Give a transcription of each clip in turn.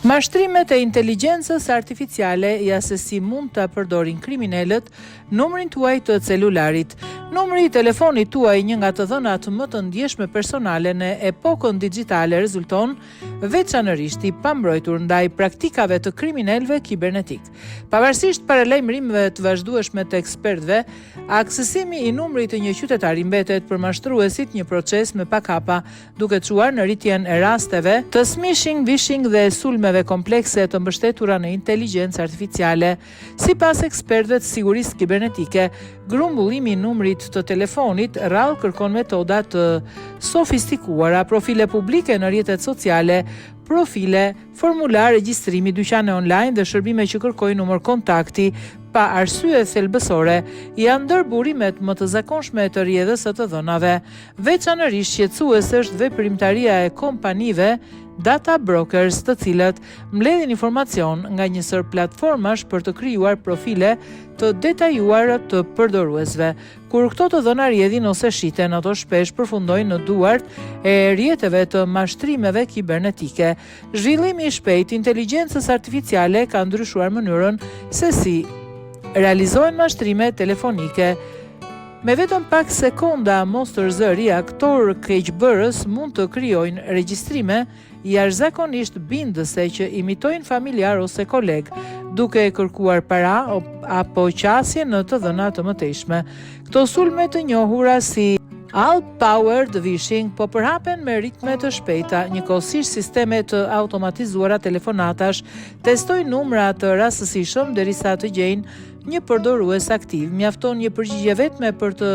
Mashtrimet e inteligjencës artificiale ja se si mund të përdorin kriminalët numrin tuaj të celularit. Numri i telefonit tuaj, një nga të dhënat më të ndjeshme personale në epokën digjitale, rezulton veçanërisht i pambrojtur ndaj praktikave të kriminalëve kibernetik. Pavarësisht paralajmërimeve të vazhdueshme të ekspertëve, aksesimi i numrit të një qytetari mbetet për mashtruesit një proces me pakapa, duke çuar në rritjen e rasteve të smishing, vishing dhe sulmeve komplekse të mbështetura në inteligjencë artificiale. Sipas ekspertëve të sigurisë kibernetike, grumbullimi i numrit të telefonit rrallë kërkon metoda të sofistikuara, profile publike në rrjetet sociale, profile, formular regjistrimi, dyqane online dhe shërbime që kërkojnë numër kontakti pa arsye thelbësore, janë ndër burimet më të zakonshme të rrjedhës së të dhënave. Veçanërisht shqetësuese është veprimtaria e kompanive data brokers, të cilët mbledhin informacion nga një sër platformash për të krijuar profile të detajuara të përdoruesve. Kur këto të dhëna rrjedhin ose shiten, ato shpesh përfundojnë në duart e rrjeteve të mashtrimeve kibernetike. Zhvillimi i shpejtë i inteligjencës artificiale ka ndryshuar mënyrën se si realizohen mashtrime telefonike. Me vetëm pak sekonda mostër zëri, aktor keqbërës mund të krijojnë regjistrime jashtëzakonisht bindëse që imitojnë familjar ose koleg, duke kërkuar para apo qasje në të dhëna të mëtejshme. Këto sulme të njohura si all-powered vishing po përhapen me ritme të shpejta. Njëkohësisht sisteme të automatizuara telefonatash testojnë numra të rastësishëm derisa të gjejnë një përdorues aktiv. Mjafton një përgjigje vetme për të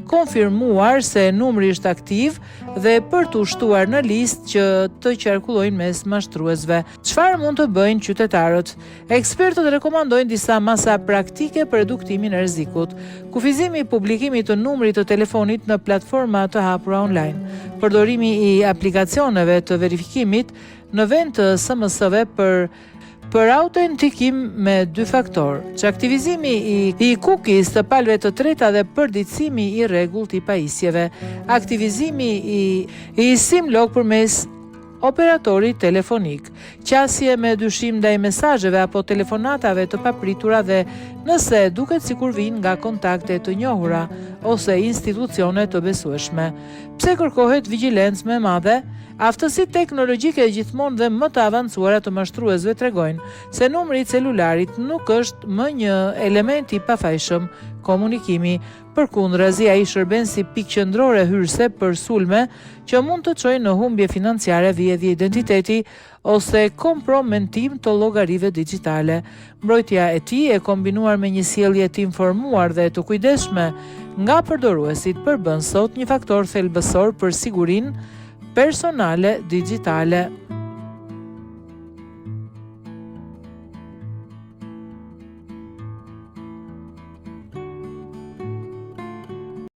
konfirmuar se numri është aktiv dhe për të shtuar në listë që të qarkullojnë mes mashtruesve. Çfarë mund të bëjnë qytetarët? Ekspertët rekomandojnë disa masa praktike për reduktimin e rrezikut. Kufizimi i publikimit të numrit të telefonit në platforma të hapura online. Përdorimi i aplikacioneve të verifikimit në vend të SMS-ve për autentikim me 2 faktor, çaktivizimi i cookies të palëve të treta dhe përditësimi i rregullt i pajisjeve, aktivizimi i SIM lock përmes operatorit telefonik, qasje me dyshim ndaj mesazheve apo telefonatave të papritura dhe nëse duket sikur vijnë nga kontakte të njohura ose institucione të besueshme. Pse kërkohet vigjilencë më e madhe? Aftësitë teknologjike gjithmonë dhe më të avancuara të mashtruesve tregojnë se numri i celularit nuk është më një element i pafajshëm komunikimi. Përkundrazi, ai shërben si pikë qendrore hyrëse për sulme që mund të çojnë në humbje financiare, vjedhje identiteti ose kompromentim të llogarive digjitale. Mbrojtja e tij e kombinuar me një sjellje të informuar dhe të kujdesshme nga përdoruesit përbën sot një faktor thelbësor për sigurinë personale digjitale.